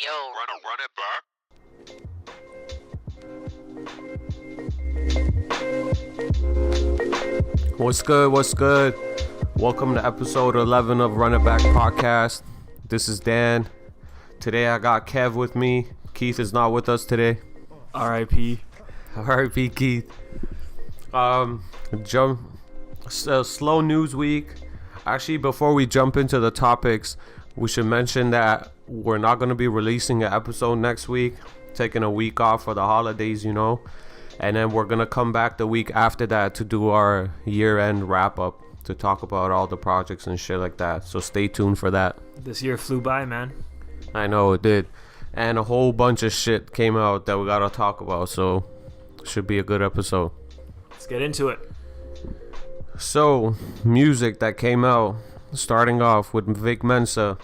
Yo, run it back. What's good? What's good? Welcome to episode 11 of Run It Back Podcast. This is Dan. Today I got Kev with me. Keith is not with us today. R.I.P. R.I.P. Keith. Slow news week. Actually, before we jump into the topics, we should mention that we're not going to be releasing an episode next week. Taking a week off for the holidays, and then we're going to come back the week after that to do our year-end wrap-up to talk about all the projects and shit like that. So stay tuned for that. This year flew by, man. I know it did. And a whole bunch of shit came out that we got to talk about. So should be a good episode. Let's get into it. So, music that came out, starting off with Vic Mensa.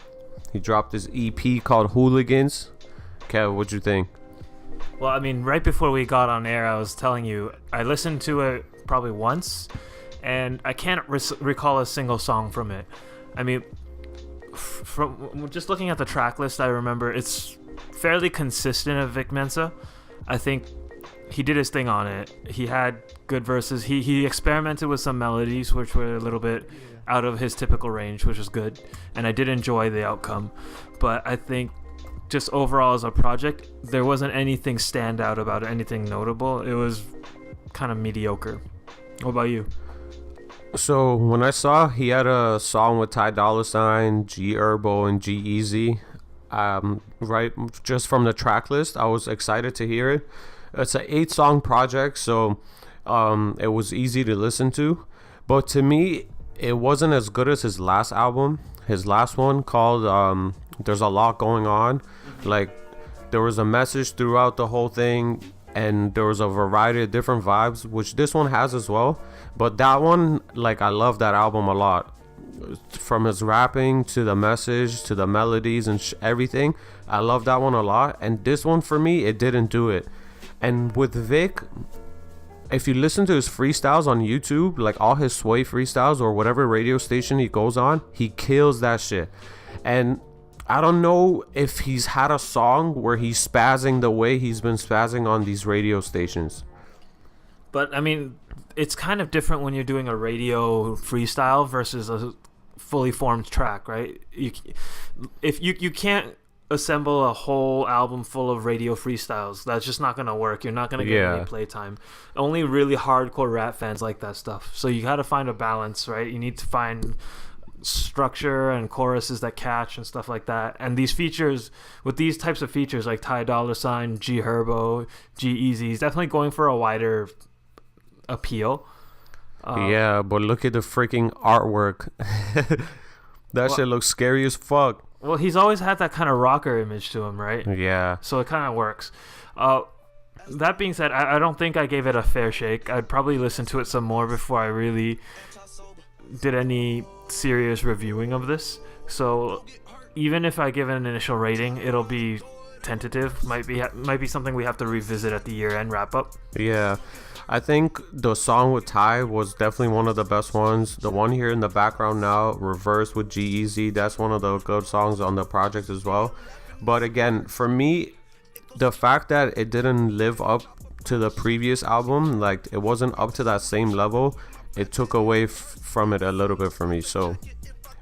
He dropped his EP called Hooligans. Kev, what'd you think? Well, I mean, right before we got on air, I was telling you, I listened to it probably once, and I can't recall a single song from it. I mean, from just looking at the track list, I remember it's fairly consistent of Vic Mensa. I think he did his thing on it. He had good verses. He experimented with some melodies which were a little bit out of his typical range, which was good, and I did enjoy the outcome. But I think just overall as a project, there wasn't anything stand out about it, anything notable. It was kind of mediocre. What about you? So when I saw he had a song with Ty Dolla $ign, G Herbo, and G-Eazy, right just from the track list, I was excited to hear it. It's an 8-song project, so it was easy to listen to. But to me, it wasn't as good as his last album. His last one called There's a Lot Going On. Like, there was a message throughout the whole thing, and there was a variety of different vibes, which this one has as well. But that one, like, I love that album a lot. From his rapping to the message to the melodies and everything, I love that one a lot. And this one, for me, it didn't do it. And with Vic, if you listen to his freestyles on YouTube, like all his Sway freestyles or whatever radio station he goes on, he kills that shit. And I don't know if he's had a song where he's spazzing the way he's been spazzing on these radio stations. But I mean, it's kind of different when you're doing a radio freestyle versus a fully formed track, right? You can't assemble a whole album full of radio freestyles. That's just not gonna work. You're not gonna get any playtime. Only really hardcore rap fans like that stuff. So you gotta find a balance, right? You need to find structure and choruses that catch and stuff like that. And these features, with these types of features like Ty Dolla $ign, G Herbo, G-Eazy, he's definitely going for a wider appeal. Yeah, but look at the freaking artwork. Shit looks scary as fuck. Well, he's always had that kind of rocker image to him, right? Yeah. So it kind of works. That being said, I don't think I gave it a fair shake. I'd probably listen to it some more before I really did any serious reviewing of this. So even if I give it an initial rating, it'll be tentative. Might be something we have to revisit at the year-end wrap-up. Yeah. I think the song with Ty was definitely one of the best ones. The one here in the background now, Reverse with G-Eazy, that's one of the good songs on the project as well. But again, for me, the fact that it didn't live up to the previous album, like it wasn't up to that same level, it took away from it a little bit for me. So,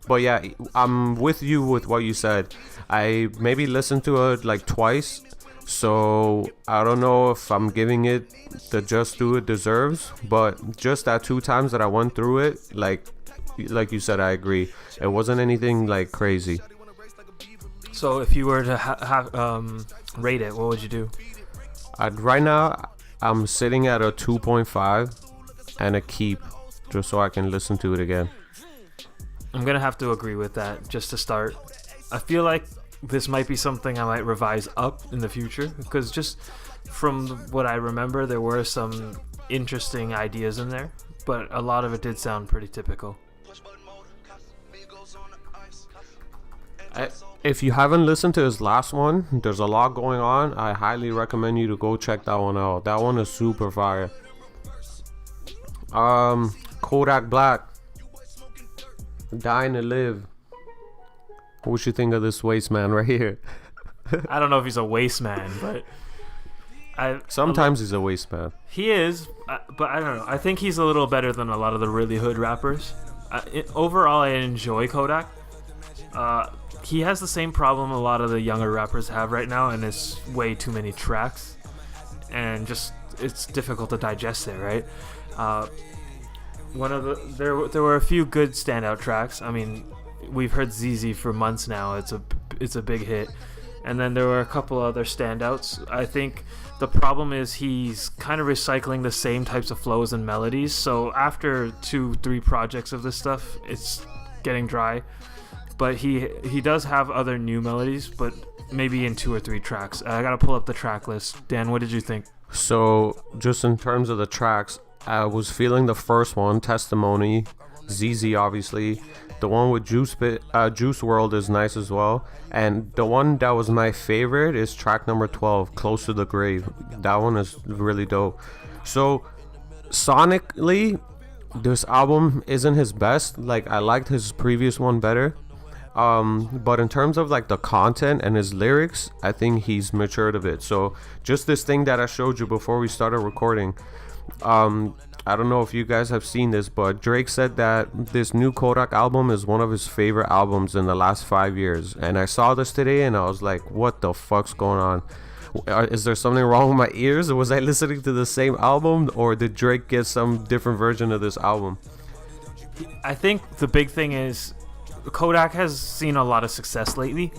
but yeah, I'm with you with what you said. I maybe listened to it like twice. So I don't know if I'm giving it the just due it deserves, but just that 2 times that I went through it, like you said, I agree. It wasn't anything like crazy. So if you were to rate it, what would you do? Right now, I'm sitting at a 2.5 and a keep, just so I can listen to it again. I'm gonna have to agree with that just to start. I feel like this might be something I might revise up in the future, because just from what I remember, there were some interesting ideas in there, but a lot of it did sound pretty typical. If you haven't listened to his last one, There's a Lot Going On, I highly recommend you to go check that one out. That one is super fire. Kodak Black, Dying to Live. What you think of this waste man right here? I don't know if he's a waste man, but Sometimes he's a waste man. he is. But I don't know. I think he's a little better than a lot of the really hood rappers. Overall, I enjoy Kodak. He has the same problem a lot of the younger rappers have right now, and it's way too many tracks, and just it's difficult to digest it, right? One of there were a few good standout tracks. I mean, we've heard ZZ for months now. It's a big hit, and then there were a couple other standouts. I think the problem is he's kind of recycling the same types of flows and melodies. So after 2-3 projects of this stuff, it's getting dry. But he does have other new melodies, but maybe in 2 or 3 tracks. I gotta pull up the track list. Dan, what did you think? So just in terms of the tracks, I was feeling the first one, Testimony, ZZ obviously. The one with Juice WRLD is nice as well. And the one that was my favorite is track number 12, Close to the Grave. That one is really dope. So sonically, this album isn't his best. Like, I liked his previous one better. But in terms of like the content and his lyrics, I think he's matured a bit. So just this thing that I showed you before we started recording, I don't know if you guys have seen this, but Drake said that this new Kodak album is one of his favorite albums in the last 5 years. And I saw this today and I was like, what the fuck's going on? Is there something wrong with my ears? Or was I listening to the same album? Or did Drake get some different version of this album? I think the big thing is Kodak has seen a lot of success lately,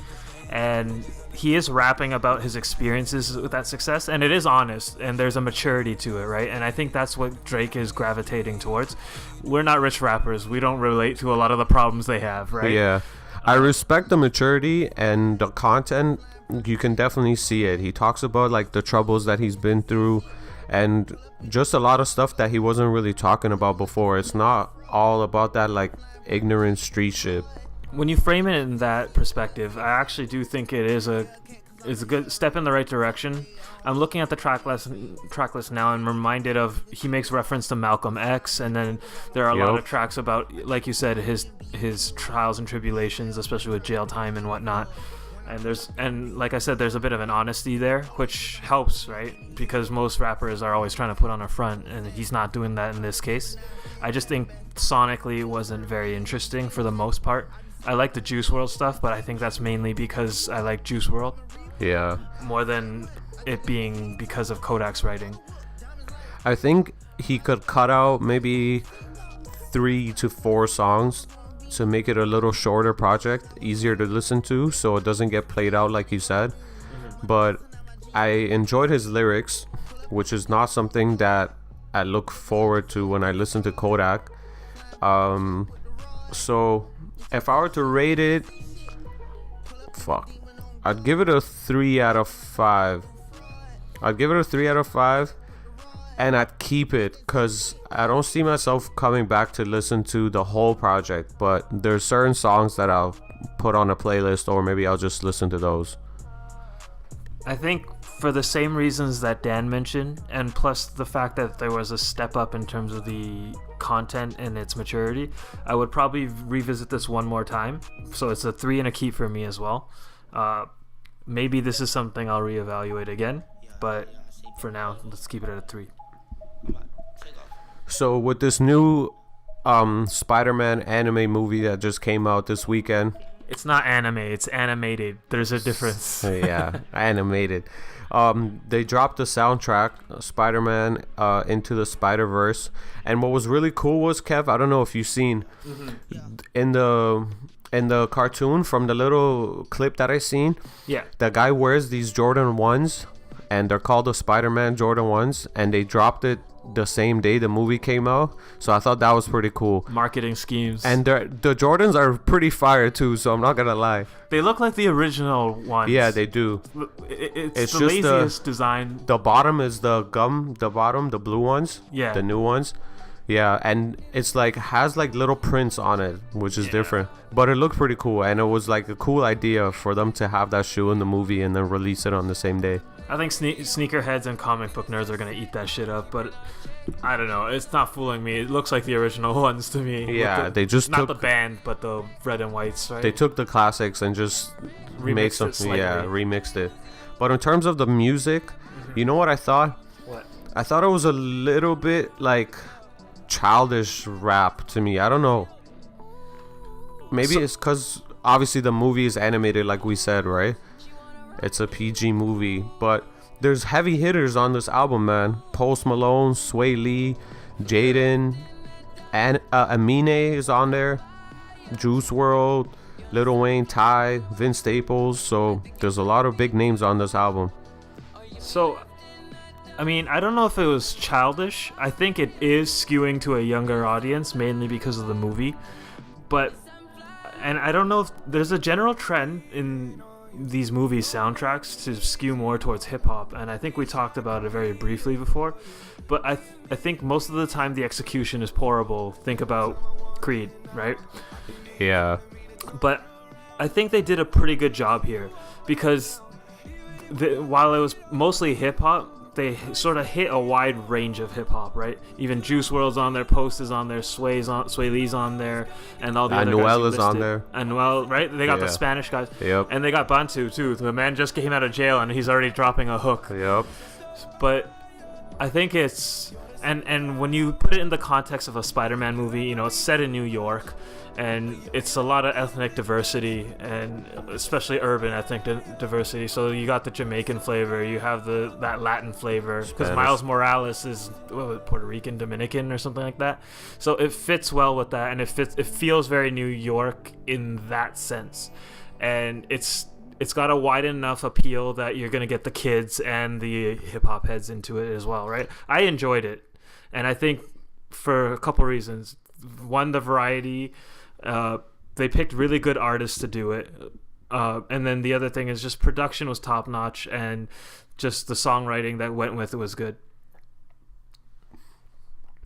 and he is rapping about his experiences with that success, and it is honest, and there's a maturity to it, right? And I think that's what Drake is gravitating towards. We're not rich rappers. We don't relate to a lot of the problems they have, right? Yeah. I respect the maturity and the content. You can definitely see it. He talks about like the troubles that he's been through and just a lot of stuff that he wasn't really talking about before. It's not all about that like ignorant street shit. When you frame it in that perspective, I actually do think it is a good step in the right direction. I'm looking at the track list now and reminded of, he makes reference to Malcolm X, and then there are a lot of tracks about, like you said, his trials and tribulations, especially with jail time and whatnot. And like I said, there's a bit of an honesty there, which helps, right? Because most rappers are always trying to put on a front, and he's not doing that in this case. I just think sonically it wasn't very interesting for the most part. I like the Juice WRLD stuff, but I think that's mainly because I like Juice WRLD. Yeah. More than it being because of Kodak's writing. I think he could cut out maybe 3 to 4 songs to make it a little shorter project, easier to listen to, so it doesn't get played out like you said. But I enjoyed his lyrics, which is not something that I look forward to when I listen to Kodak. So if I were to rate it, I'd give it a 3 out of 5. And I'd keep it because I don't see myself coming back to listen to the whole project, but there's certain songs that I'll put on a playlist, or maybe I'll just listen to those. I think for the same reasons that Dan mentioned, and plus the fact that there was a step up in terms of the content and its maturity, I would probably revisit this one more time. So it's a 3 and a keep for me as well. Maybe this is something I'll reevaluate again, but for now, let's keep it at a 3. So with this new Spider-Man anime movie that just came out this weekend. It's not anime, it's animated. There's a difference. Yeah, animated. They dropped the soundtrack, Spider-Man Into the Spider-Verse. And what was really cool was, Kev, I don't know if you've seen, in the cartoon, from the little clip that I seen, the guy wears these Jordan 1s, and they're called the Spider-Man Jordan 1s, and they dropped it the same day the movie came out. So I thought that was pretty cool. Marketing schemes. And the Jordans are pretty fire too, so I'm not gonna lie. They look like the original ones. Yeah, they do. It's the laziest design. The bottom is the blue ones. Yeah. The new ones. Yeah, and it's like has like little prints on it, which is different. But it looked pretty cool, and it was like a cool idea for them to have that shoe in the movie and then release it on the same day. I think sneakerheads and comic book nerds are gonna eat that shit up, but I don't know. It's not fooling me. It looks like the original ones to me. Yeah, they just not took the band, but the red and whites, right? they took the classics and just made something. Yeah, remixed it. But in terms of the music, you know what I thought? What? I thought it was a little bit like childish rap to me. I don't know. Maybe it's because obviously the movie is animated, like we said, right? It's a PG movie, but there's heavy hitters on this album, man. Post Malone, Sway Lee, Jaden, and Amine is on there. Juice WRLD, Lil Wayne, Ty, Vince Staples. So there's a lot of big names on this album. So, I mean, I don't know if it was childish. I think it is skewing to a younger audience, mainly because of the movie. And I don't know if there's a general trend in these movie soundtracks to skew more towards hip-hop, and I think we talked about it very briefly before, but I think most of the time the execution is pourable. Think about Creed, right? Yeah. But I think they did a pretty good job here, because while it was mostly hip-hop, they sort of hit a wide range of hip-hop, right? Even Juice WRLD's on there, Post is on there, Sway Lee's on there, and all the other guys Anuel is on there. Anuel, right? They got the Spanish guys. Yep. And they got Bantu, too. The man just came out of jail, and he's already dropping a hook. Yep. But I think it's... And when you put it in the context of a Spider-Man movie, you know, it's set in New York, and it's a lot of ethnic diversity, and especially urban ethnic diversity. So you got the Jamaican flavor, you have that Latin flavor, because Miles Morales is Puerto Rican, Dominican, or something like that. So it fits well with that, and it feels very New York in that sense, and it's got a wide enough appeal that you're gonna get the kids and the hip hop heads into it as well, right? I enjoyed it, and I think for a couple reasons. One, the variety. They picked really good artists to do it, and then the other thing is just production was top notch, and just the songwriting that went with it was good.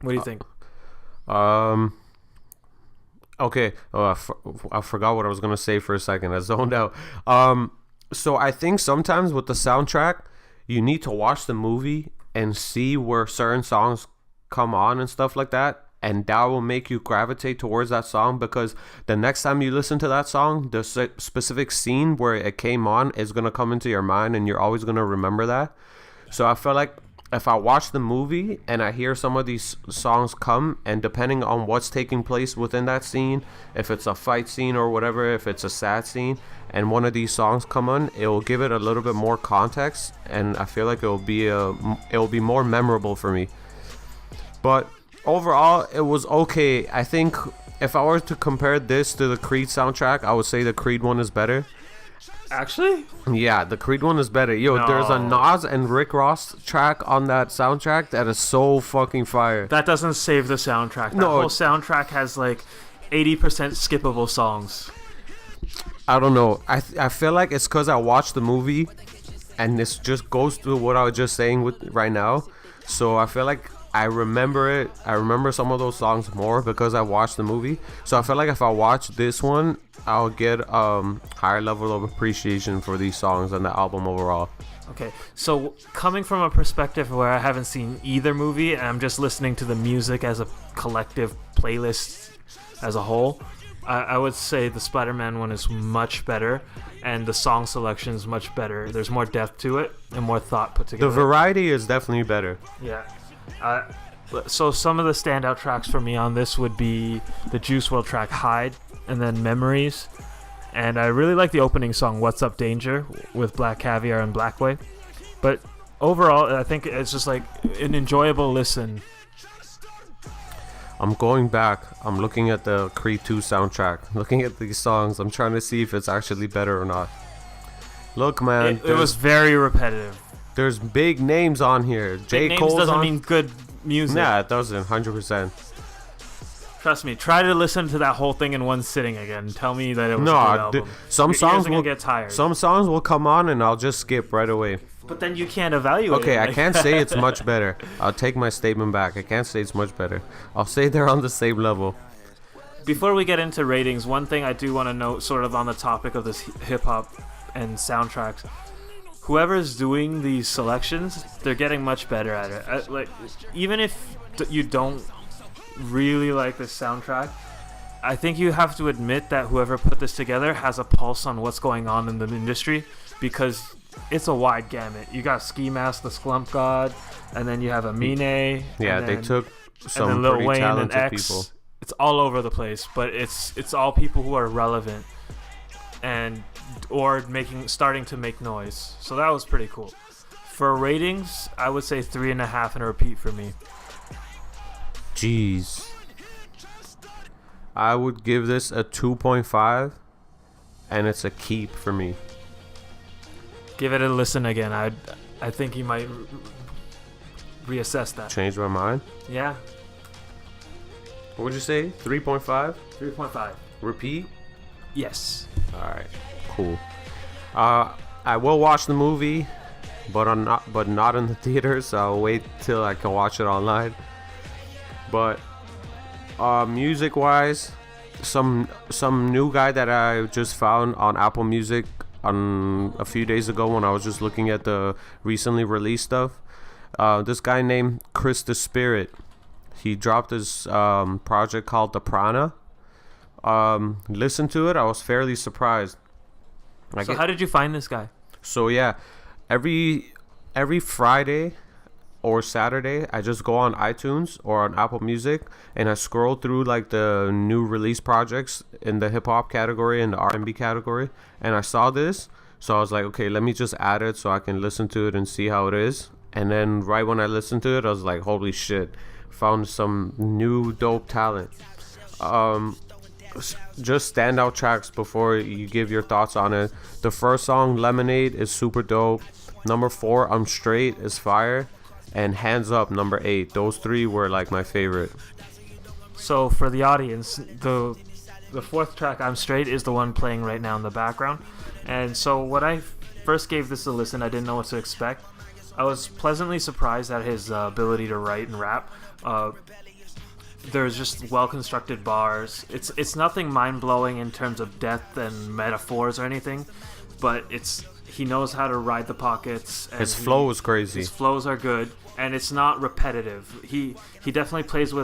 What do you think? Okay. I forgot what I was gonna say for a second. I zoned out. So I think sometimes with the soundtrack, you need to watch the movie and see where certain songs come on and stuff like that. And that will make you gravitate towards that song, because the next time you listen to that song, the specific scene where it came on is going to come into your mind, and you're always going to remember that. So I feel like if I watch the movie and I hear some of these songs come, and depending on what's taking place within that scene, if it's a fight scene or whatever, if it's a sad scene, and one of these songs come on, it will give it a little bit more context, and I feel like it will be more memorable for me. But overall, it was okay. I think if I were to compare this to the Creed soundtrack, I would say the Creed one is better. Actually? Yeah, the Creed one is better. Yo, No. There's a Nas and Rick Ross track on that soundtrack that is so fucking fire. That doesn't save the soundtrack. That whole soundtrack has like 80% skippable songs. I don't know. I feel like it's because I watched the movie, and this just goes through what I was just saying with right now. So I feel like I remember it. I remember some of those songs more because I watched the movie. So I feel like if I watch this one, I'll get higher level of appreciation for these songs and the album overall. Okay, so coming from a perspective where I haven't seen either movie, and I'm just listening to the music as a collective playlist as a whole, I would say the Spider-Man one is much better, and the song selection is much better. There's more depth to it and more thought put together. The variety is definitely better. Yeah. So some of the standout tracks for me on this would be the Juice WRLD track Hide, and then Memories. And I really like the opening song What's Up Danger with Black Caviar and Blackway. But overall, I think it's just like an enjoyable listen. I'm going back. I'm looking at the Creed 2 soundtrack. Looking at these songs. I'm trying to see if it's actually better or not. Look, man. It was very repetitive. There's big names on here. J. Big Cole's names doesn't on. mean good music. Nah, it doesn't. 100%. Trust me. Try to listen to that whole thing in one sitting again. Tell me that it was a good album. Some Your songs ears are will gonna get tired. Some songs will come on and I'll just skip right away. But then you can't evaluate. Okay, it. I can't say it's much better. I'll take my statement back. I can't say it's much better. I'll say they're on the same level. Before we get into ratings, one thing I do want to note, sort of on the topic of this hip hop and soundtracks, whoever's doing these selections, they're getting much better at it. Like, even if you don't really like the soundtrack, I think you have to admit that whoever put this together has a pulse on what's going on in the industry, because it's a wide gamut. You got Ski Mask, the Slump God, and then you have Amine. Yeah, and they then, took and some then Lil pretty Wayne and talented X. people. It's all over the place, but it's all people who are relevant and or starting to make noise. So that was pretty cool. For ratings, I would say 3.5 and a repeat for me. Jeez. I would give this a 2.5, and it's a keep for me. Give it a listen again. I think you might reassess that. Change my mind. Yeah. What would you say? 3.5? 3.5. Repeat? Yes. Alright, cool. I will watch the movie, but not in the theater, so I'll wait till I can watch it online. But music wise, some new guy that I just found on Apple Music a few days ago when I was just looking at the recently released stuff. This guy named Kris the Spirit. He dropped this project called The Prana. Listen to it. I was fairly surprised. How did you find this guy? So yeah, every Friday or Saturday, I just go on iTunes or on Apple Music and I scroll through like the new release projects in the hip hop category and the R&B category, and I saw this, so I was like, okay, let me just add it so I can listen to it and see how it is. And then right when I listened to it, I was like, holy shit, found some new dope talent. Just standout tracks before you give your thoughts on it. The first song, Lemonade, is super dope. Number 4, I'm Straight, is fire. And Hands Up, number 8. Those 3 were like my favorite. So for the audience, the 4th track, I'm Straight, is the one playing right now in the background. And so when I first gave this a listen, I didn't know what to expect. I was pleasantly surprised at his ability to write and rap. There's just well-constructed bars. It's nothing mind-blowing in terms of depth and metaphors or anything, but he knows how to ride the pockets. And his flow is crazy. His flows are good, and it's not repetitive. He definitely plays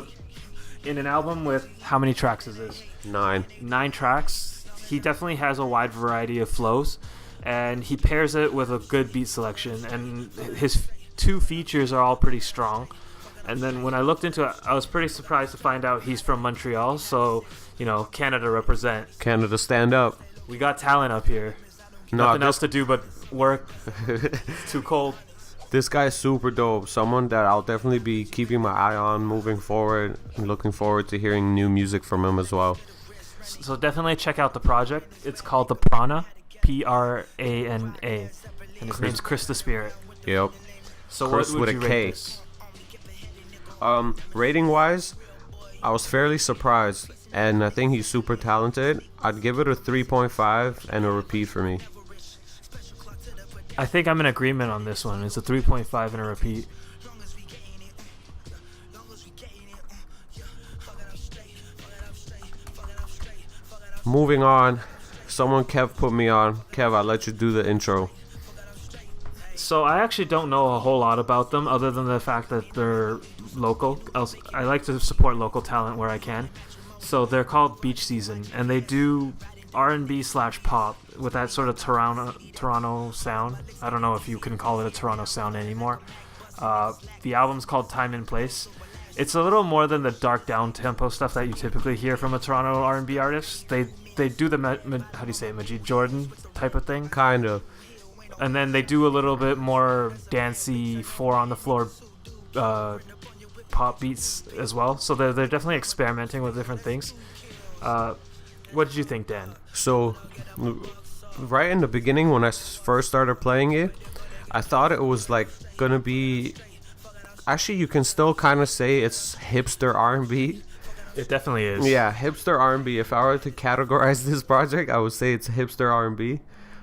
in an album with, how many tracks is this? 9. 9 tracks. He definitely has a wide variety of flows, and he pairs it with a good beat selection, and his 2 features are all pretty strong. And then when I looked into it, I was pretty surprised to find out he's from Montreal. So, Canada represent. Canada stand up. We got talent up here. Nothing else to do but work. It's too cold. This guy's super dope. Someone that I'll definitely be keeping my eye on moving forward. I'm looking forward to hearing new music from him as well. So definitely check out the project. It's called The Prana. Prana. And his name's Kris the Spirit. Yep. So Kris what would with you a rate K. this? Rating wise, I was fairly surprised, and I think he's super talented. I'd give it a 3.5 and a repeat for me. I think I'm in agreement on this one. It's a 3.5 and a repeat. Moving on, someone Kev put me on. Kev, I'll let you do the intro. So I actually don't know a whole lot about them other than the fact that they're local. I like to support local talent where I can. So they're called Beach Season, and they do R&B/pop with that sort of Toronto sound. I don't know if you can call it a Toronto sound anymore. The album's called Time and Place. It's a little more than the dark down-tempo stuff that you typically hear from a Toronto R&B artist. They do the how do you say it, Majid Jordan type of thing. Kind of. And then they do a little bit more dancey, 4 on the floor pop beats as well. So they're definitely experimenting with different things. What did you think, Dan? So, right in the beginning when I first started playing it, I thought it was like gonna be. Actually, you can still kind of say it's hipster R&B. It definitely is. Yeah, hipster R&B. If I were to categorize this project, I would say it's hipster R&B.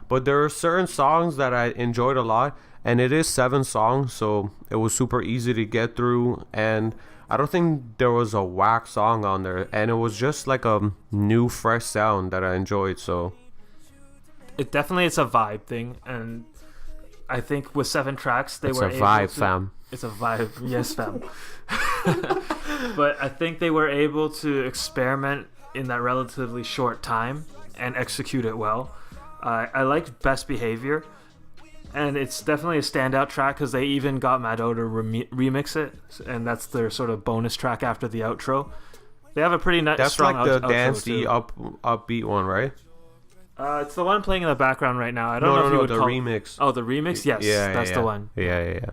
But there are certain songs that I enjoyed a lot, and it is 7 songs, so it was super easy to get through, and I don't think there was a whack song on there, and it was just like a new, fresh sound that I enjoyed, so. It's a vibe thing, and I think with 7 tracks, It's a vibe, fam. It's a vibe, yes, fam. But I think they were able to experiment in that relatively short time and execute it well. I liked Best Behavior, and it's definitely a standout track because they even got Mado to remix it, and that's their sort of bonus track after the outro. They have a pretty nice, That's strong like the outro dancey too. upbeat one, right? It's the one playing in the background right now. I don't know if you would the call remix. Oh, the remix? Yes, that's the one. Yeah.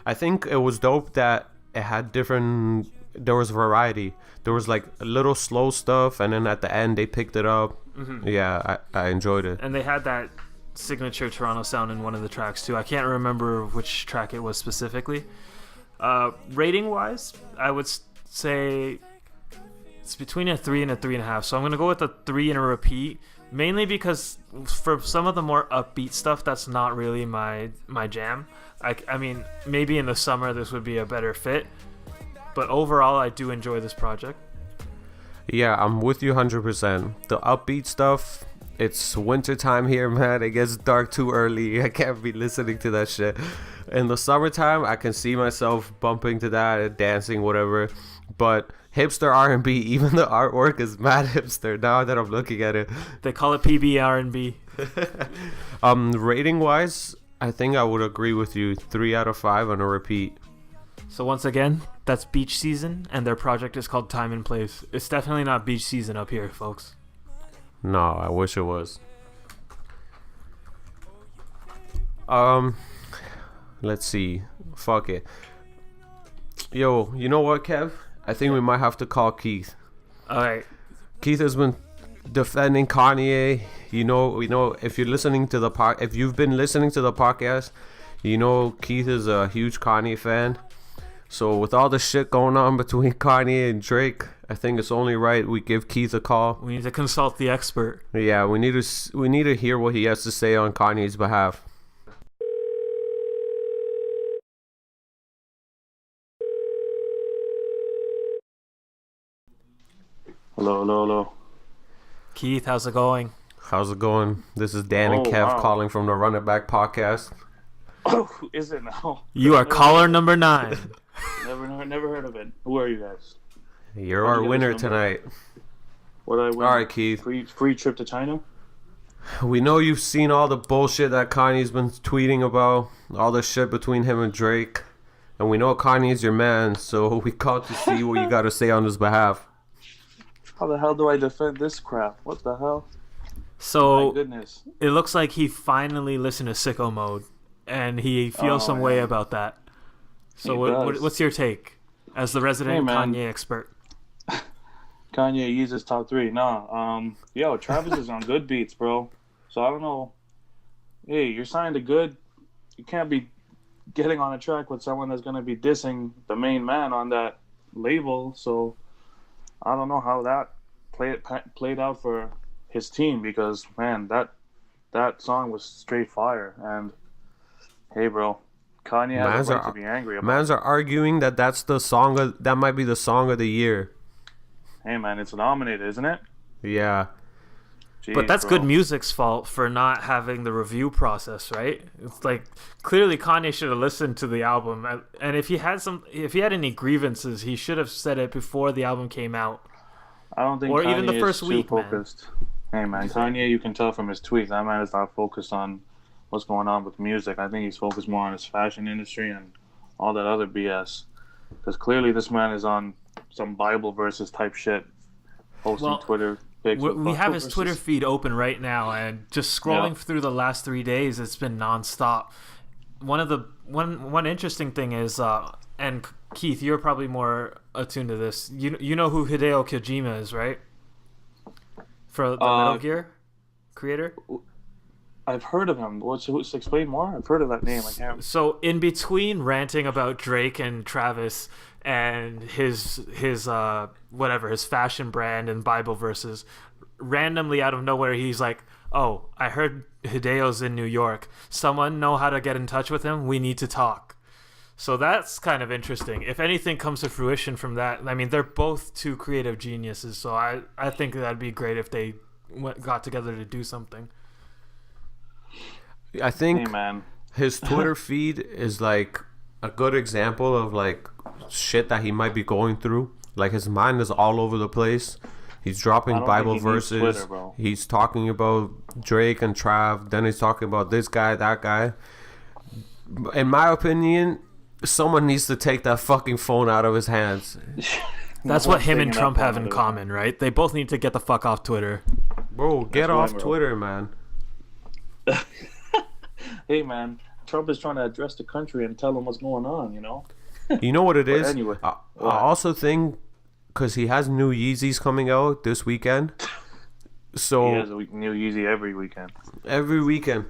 I think it was dope that it had different. There was variety. There was like a little slow stuff, and then at the end they picked it up. Mm-hmm. Yeah, I enjoyed it. And they had that signature Toronto sound in one of the tracks too. I can't remember which track it was specifically. Rating wise, I would say it's between a 3 and a 3.5. So I'm gonna go with a 3 and a repeat, mainly because for some of the more upbeat stuff, that's not really my jam. I mean, maybe in the summer this would be a better fit, but overall I do enjoy this project. Yeah, I'm with you 100%. The upbeat stuff, it's winter time here, man. It gets dark too early. I can't be listening to that shit. In the summertime, I can see myself bumping to that and dancing, whatever. But hipster R&B, even the artwork is mad hipster now that I'm looking at it. They call it PB R&B. Rating wise, I think I would agree with you. 3 out of 5 on a repeat. So once again, that's Beach Season, and their project is called Time and Place. It's definitely not beach season up here, folks. No, I wish it was. Let's see. Fuck it. Yo, you know what, Kev? I think we might have to call Keith. All right. Keith has been defending Kanye. You know, if you're listening to the if you've been listening to the podcast, you know Keith is a huge Kanye fan. So with all the shit going on between Kanye and Drake, I think it's only right we give Keith a call. We need to consult the expert. Yeah, we need to hear what he has to say on Kanye's behalf. Hello. Keith, how's it going? How's it going? This is Dan and Kev calling from the Run It Back podcast. Oh, is it now? You are caller number 9. Never heard of it. Who are you guys? You're our winner tonight. What did I win? All right, Keith. Free trip to China? We know you've seen all the bullshit that Kanye's been tweeting about, all the shit between him and Drake, and we know Kanye's your man, so we called to see what you got to say on his behalf. How the hell do I defend this crap? What the hell? So, my goodness. It looks like he finally listened to Sicko Mode, and he feels some way about that. So what's your take as the resident Kanye expert? Kanye Yeezus top 3. Yo, Travis is on good beats, bro. So I don't know. Hey, you're signed to good. You can't be getting on a track with someone that's going to be dissing the main man on that label. So I don't know how that played out for his team, because, man, that song was straight fire. And, hey, bro, Kanye has a right to be angry about it. Mans are arguing that that's the song that might be the song of the year. Hey, man, it's nominated, isn't it? Yeah. Jeez, but that's Good Music's fault for not having the review process, right? It's like, clearly Kanye should have listened to the album, and if he had any grievances, he should have said it before the album came out. I don't think or Kanye even the first is week, too focused. Hey, man, Kanye, you can tell from his tweets, that man is not focused on what's going on with music. I think he's focused more on his fashion industry and all that other BS. Because clearly this man is on some Bible verses type shit, posting Twitter pics. We have his Twitter feed open right now, and just scrolling through the last 3 days, it's been nonstop. One interesting thing is, and Keith, you're probably more attuned to this. You know who Hideo Kojima is, right? For the Metal Gear creator. I've heard of him. Explain more? I've heard of that name. I can't. So in between ranting about Drake and Travis and his fashion brand and Bible verses, randomly out of nowhere he's like, "Oh, I heard Hideo's in New York. Someone know how to get in touch with him? We need to talk." So that's kind of interesting. If anything comes to fruition from that, I mean, they're both two creative geniuses, so I think that'd be great if they got together to do something. I think His Twitter feed is like a good example of like shit that he might be going through. Like his mind is all over the place. He's I dropping don't Bible think he needs verses. Twitter, bro. He's talking about Drake and Trav. Then he's talking about this guy, that guy. In my opinion, someone needs to take that fucking phone out of his hands. That's No what one's him and taking Trump that have phone in out of common, right? They both need to get the fuck off Twitter. Bro, get That's off right, bro. Twitter, man. Hey, man, Trump is trying to address the country and tell them what's going on, you know? You know what it But is? anyway, I what? also think because he has new Yeezys coming out this weekend. So He has a new Yeezy every weekend. every weekend,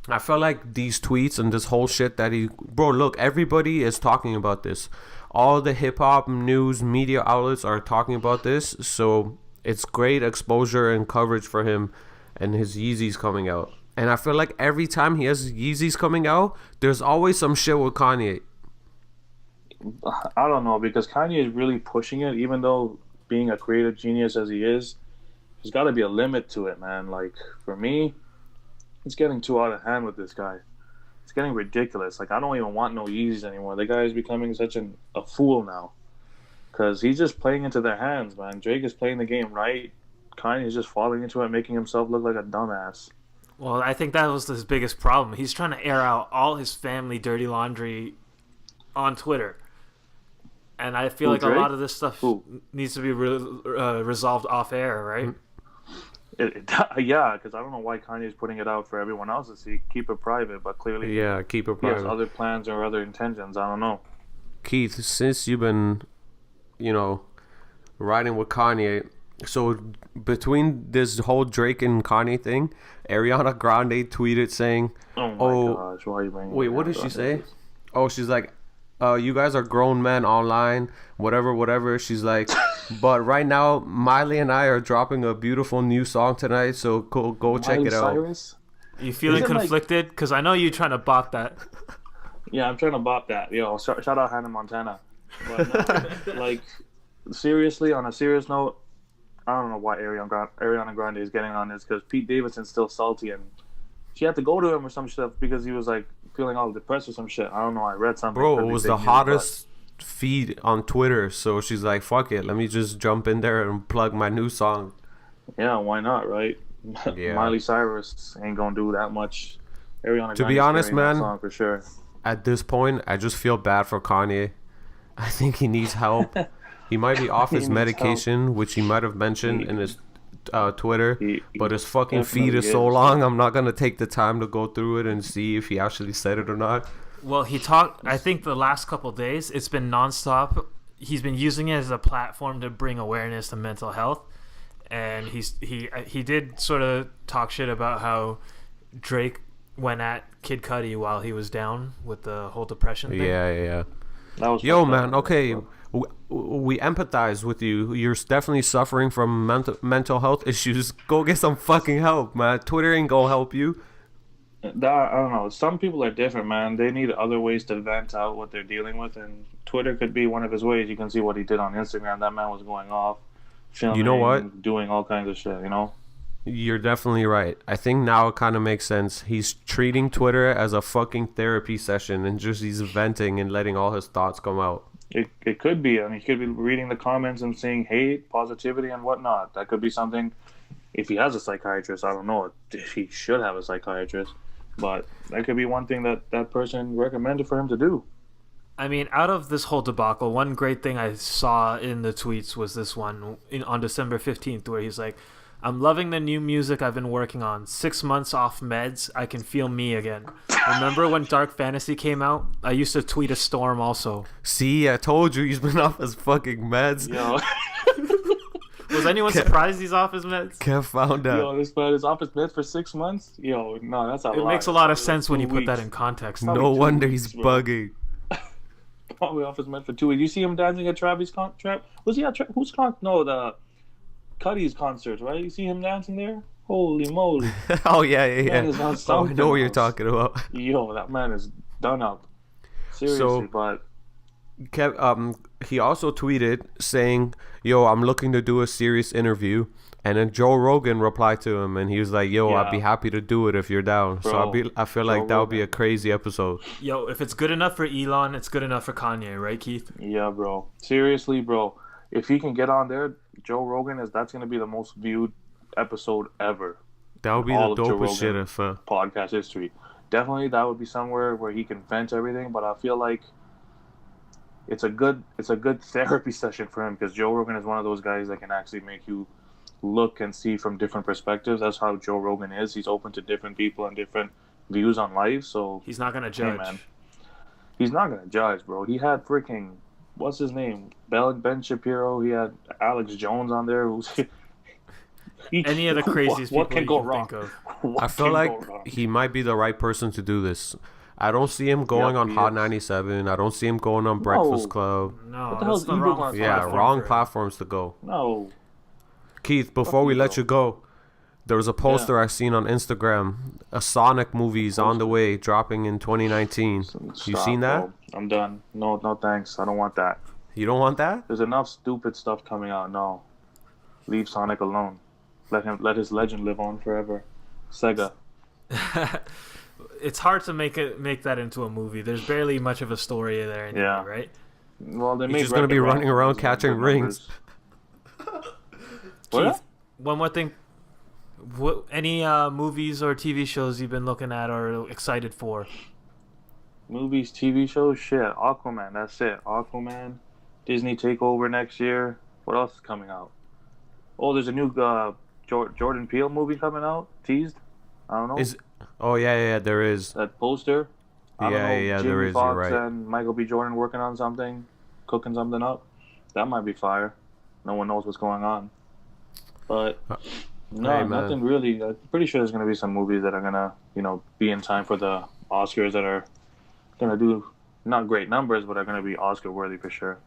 I felt like these tweets and this whole shit that bro, look, everybody is talking about this. All the hip hop news media outlets are talking about this. So it's great exposure and coverage for him and his Yeezys coming out. And I feel like every time he has Yeezys coming out, there's always some shit with Kanye. I don't know, because Kanye is really pushing it, even though being a creative genius as he is, there's got to be a limit to it, man. Like, for me, it's getting too out of hand with this guy. It's getting ridiculous. Like, I don't even want no Yeezys anymore. The guy is becoming such a fool now. Because he's just playing into their hands, man. Drake is playing the game right. Kanye is just falling into it, making himself look like a dumbass. Well, I think that was his biggest problem. He's trying to air out all his family dirty laundry on Twitter. And I feel Who, like Drake? a lot of this stuff Who? needs to be resolved off air, right? Yeah, because I don't know why Kanye is putting it out for everyone else to see. Keep it private, but clearly Yeah, keep it he has private. other plans or other intentions. I don't know. Keith, since you've been, riding with Kanye, so between this whole Drake and Kanye thing, Ariana Grande tweeted saying, Oh my Oh, gosh, why are you bringing wait, it what up? did she say? Oh, she's like, you guys are grown men online, whatever. She's like, but right now, Miley and I are dropping a beautiful new song tonight, so go check Miley it out. Cyrus? You feeling Is it like- conflicted? Because I know you're trying to bop that. Yeah, I'm trying to bop that. Yo, shout out Hannah Montana. But no, like, seriously, on a serious note, I don't know why Ariana Grande is getting on this, because Pete Davidson's still salty, and she had to go to him or some stuff because he was like feeling all depressed or some shit. I don't know. I read something. Bro, Could it be was fake the news, hottest feed on Twitter, so she's like, fuck it, let me just jump in there and plug my new song. but yeah, why not, right? Yeah. Miley Cyrus ain't gonna do that much. Ariana To be Grande's honest, carrying that man, song for sure. At this point, I just feel bad for Kanye. I think he needs help. He might be off He his needs medication, which he might have mentioned in his Twitter, He but his fucking feed definitely is so is. long, I'm not going to take the time to go through it and see if he actually said it or not. Well, he talked. I think the last couple days, it's been nonstop. He's been using it as a platform to bring awareness to mental health, and he did sort of talk shit about how Drake went at Kid Cudi while he was down with the whole depression thing. Yeah. That was Yo, fucked up. man, okay. We empathize with you. You're definitely suffering from mental health issues. Go get some fucking help, man. Twitter ain't gonna help you. I don't know. Some people are different, man. They need other ways to vent out what they're dealing with, and Twitter could be one of his ways. You can see what he did on Instagram. That man was going off, filming, You know what? doing all kinds of shit. You know. You're definitely right. I think now it kind of makes sense. He's treating Twitter as a fucking therapy session and just he's venting and letting all his thoughts come out. It could be. I mean, he could be reading the comments and seeing hate, positivity, and whatnot. That could be something. If he has a psychiatrist, I don't know if he should have a psychiatrist, but that could be one thing that person recommended for him to do. I mean, out of this whole debacle, one great thing I saw in the tweets was this one on December 15th, where he's like, I'm loving the new music I've been working on. 6 months off meds, I can feel me again. Remember when Dark Fantasy came out? I used to tweet a storm also. See, I told you he's been off his fucking meds. Yo, Was anyone surprised he's off his meds? Kev found out. yo, this man is off his bed for 6 months. Yo, no, that's a lot. It makes a lot of sense when you 2 put that weeks. in context. Probably No 2 wonder weeks, he's bro. bugging. Probably off his med for 2 weeks. You see him dancing at Travis was he at whose the Cudi's concert, right? You see him dancing there? Holy moly. Oh, yeah. Man is on Oh, I something know what you're else. talking about. Yo, that man is done up. Seriously, So- but he also tweeted saying, "Yo, I'm looking to do a serious interview." And then Joe Rogan replied to him, and he was like, "Yo, I'd be happy to do it if you're down." Bro, So I feel like that would be a crazy episode. Yo, if it's good enough for Elon, it's good enough for Kanye, right, Keith? Yeah, bro. Seriously, bro. If he can get on there, Joe Rogan that's going to be the most viewed episode ever. That would be all the of Joe dopest shit Rogan if. podcast history. Definitely, that would be somewhere where he can vent everything. But I feel like it's a good therapy session for him, because Joe Rogan is one of those guys that can actually make you look and see from different perspectives. That's how Joe Rogan is. He's open to different people and different views on life. So he's not gonna judge. Hey, man, he's not gonna judge, bro. He had freaking what's his name, Ben Shapiro. He had Alex Jones on there. Any of the craziest what can people go you can wrong? think of. What I feel can like go wrong? he might be the right person to do this. I don't see him going on he Hot is. 97. I don't see him going on Breakfast Club. No, What the hell's that's the Ego wrong gonna Yeah, platform wrong for it. platforms to go. No. Keith, before we you, let bro. you go, there was a poster I seen on Instagram. A Sonic movie is on the way, dropping in 2019. You Stop, seen that? bro. I'm done. No, thanks. I don't want that. You don't want that? There's enough stupid stuff coming out. No. Leave Sonic alone. Let his legend live on forever. Sega. It's hard to make that into a movie. There's barely much of a story there anyway, Yeah. right? Well, they He's made just gonna be Wreck-It running Ralph around with catching good rings. numbers. Keith, one more thing. What any movies or TV shows you've been looking at or excited for? Movies, TV shows, shit. Aquaman, that's it. Aquaman. Disney takeover next year. What else is coming out? Oh, there's a new Jordan Peele movie coming out. Teased. I don't know. Oh yeah, there is. That poster. I don't know, Yeah, Jamie there is. Foxx You're right. and Michael B. Jordan working on something, cooking something up. That might be fire. No one knows what's going on. But no, Hey, man. nothing really. I'm pretty sure there's gonna be some movies that are gonna, be in time for the Oscars that are gonna do not great numbers, but are gonna be Oscar worthy for sure.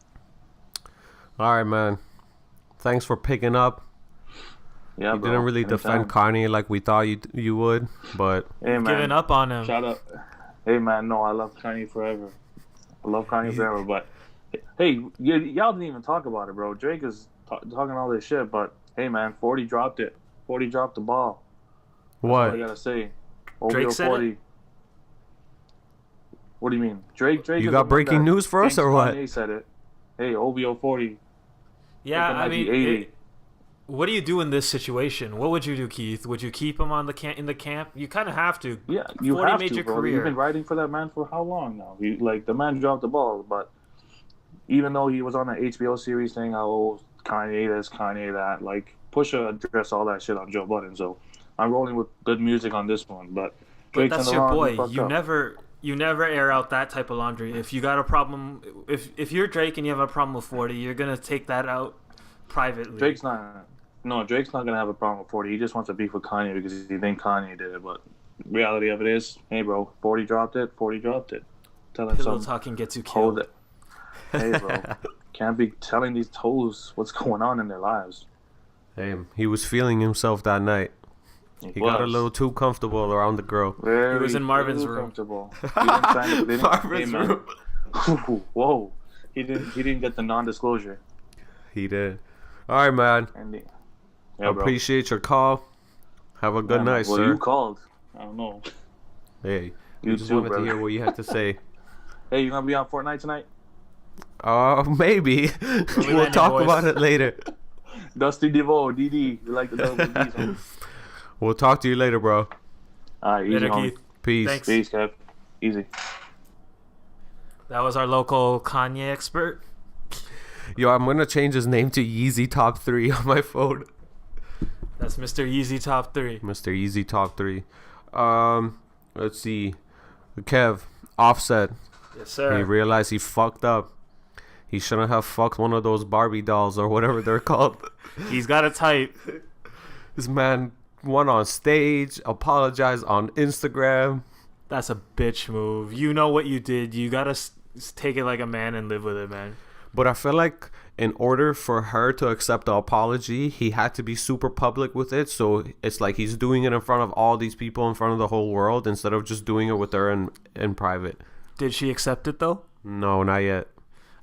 All right, man. Thanks for picking up. Yeah, You bro. didn't really Anytime. defend Kanye like we thought you would, but Hey, man. Giving up on him. Shout out. Hey, man. No, I love Kanye forever. I love Kanye forever. But hey, y'all didn't even talk about it, bro. Drake is talking all this shit, but hey, man, 40 dropped it. 40 dropped the ball. That's all I what? gotta say. Drake OVO said 40. it? What do you mean? Drake. You is got the one breaking that news for us thinks or what? Kanye said it. Hey, OVO 40. Yeah, Looking I like mean, the 80. what do you do in this situation? What would you do, Keith? Would you keep him on in the camp? You kind of have to. Yeah, you 40 have made to, your bro. career. You've been writing for that man for how long now? The man dropped the ball, but even though he was on the HBO series saying, "Oh, Kanye this, Kanye that," like Pusha addressed all that shit on Joe Budden. So I'm rolling with good music on this one, but But Drake's that's in the your wrong, boy. he fucked You up. never air out that type of laundry. If you got a problem, if you're Drake and you have a problem with 40, you're gonna take that out privately. Drake's not gonna have a problem with 40. He just wants to beef with Kanye because he thinks Kanye did it. But reality of it is, hey, bro, 40 dropped it. 40 dropped it. Tell him Pillow something. talking gets you Hold killed. it. Hey, bro, can't be telling these toes what's going on in their lives. Hey, he was feeling himself that night. He got a little too comfortable around the girl. Very, He was in Marvin's too room. comfortable. He didn't sign the, Marvin's hey, man. room. Whoa, he didn't get the non-disclosure. He did. All right, man. And I yeah, bro. appreciate your call. Have a good Yeah, night, well, sir. you called. I don't know. Hey, You we just too, wanted brother. to hear what you had to say. Hey, you gonna be on Fortnite tonight? Maybe. We'll landing, talk boys. about it later. Dusty DeVoe, DD. You like the double D's, huh? We'll talk to you later, bro. All right, easy, Later, homie. Keith. Peace. Thanks. Peace, Kev. Easy. That was our local Kanye expert. Yo, I'm gonna change his name to Yeezy Top 3 on my phone. That's Mr. Yeezy Top 3. Mr. Yeezy Top 3. Let's see. Kev, Offset. Yes, sir. He realized he fucked up. He shouldn't have fucked one of those Barbie dolls or whatever they're called. He's got a type. This man went on stage, apologized on Instagram. That's a bitch move. You know what you did. You gotta take it like a man and live with it, man. But I feel like in order for her to accept the apology, he had to be super public with it. So it's like he's doing it in front of all these people, in front of the whole world, instead of just doing it with her in private. Did she accept it though? No, not yet.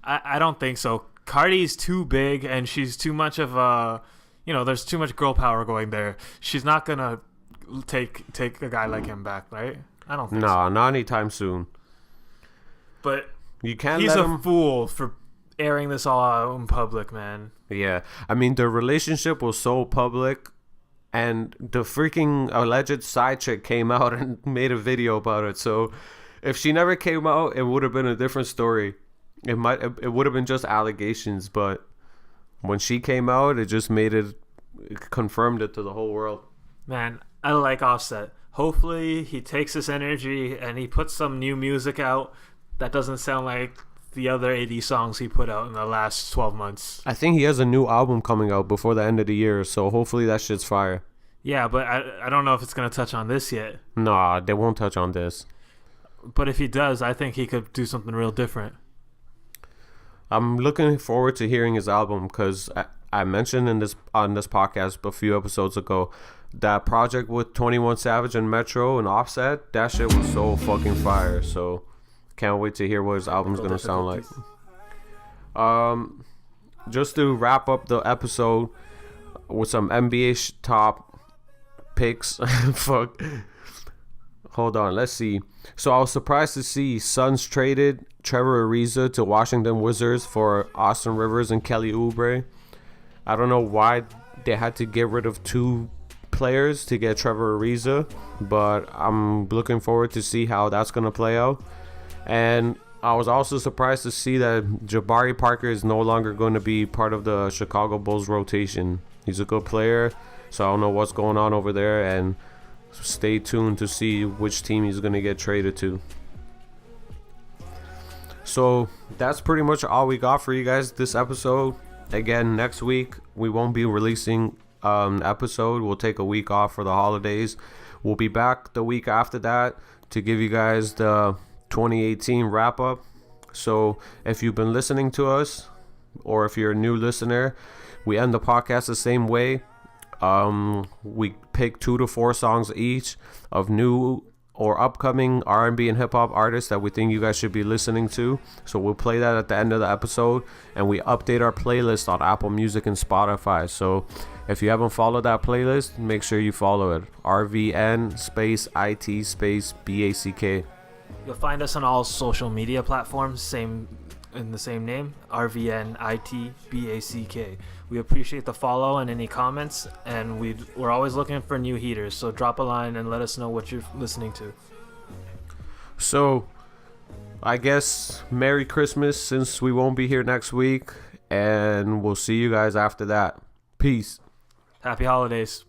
I don't think so. Cardi's too big, and she's too much of a, there's too much girl power going there. She's not gonna take a guy like him back, right? I don't think so. Nah, not anytime soon. But You can't he's let a him. fool for airing this all out in public, man. Yeah, I mean their relationship was so public, and the freaking alleged side chick came out and made a video about it. So if she never came out, it would have been a different story. It would have been just allegations, but when she came out, it just it confirmed it to the whole world. Man, I like Offset. Hopefully he takes this energy and he puts some new music out that doesn't sound like the other 80 songs he put out in the last 12 months. I think he has a new album coming out before the end of the year, so hopefully that shit's fire. Yeah, but I don't know if it's going to touch on this yet. Nah, they won't touch on this. But if he does, I think he could do something real different. I'm looking forward to hearing his album because I mentioned on this podcast a few episodes ago that project with 21 Savage and Metro and Offset. That shit was so fucking fire. So can't wait to hear what his album's gonna sound like. Just to wrap up the episode with some NBA top picks. Fuck. Hold on, let's see. So I was surprised to see Suns traded Trevor Ariza to Washington Wizards for Austin Rivers and Kelly Oubre. I don't know why they had to get rid of two players to get Trevor Ariza, but I'm looking forward to see how that's going to play out. And I was also surprised to see that Jabari Parker is no longer going to be part of the Chicago Bulls rotation. He's a good player, so I don't know what's going on over there, and stay tuned to see which team he's going to get traded to. So that's pretty much all we got for you guys this episode. Again, next week we won't be releasing an episode. We'll take a week off for the holidays. We'll be back the week after that to give you guys the 2018 wrap up. So if you've been listening to us, or if you're a new listener, we end the podcast the same way. We pick 2 to 4 songs each of new or upcoming R&B and hip hop artists that we think you guys should be listening to. So we'll play that at the end of the episode, and we update our playlist on Apple Music and Spotify. So if you haven't followed that playlist, make sure you follow it. RVN space IT space BACK. You'll find us on all social media platforms, in the same name, RVNITBACK. We appreciate the follow and any comments, and we're always looking for new heaters, so drop a line and let us know what you're listening to. So I guess Merry Christmas, since we won't be here next week, and we'll see you guys after that. Peace. Happy holidays.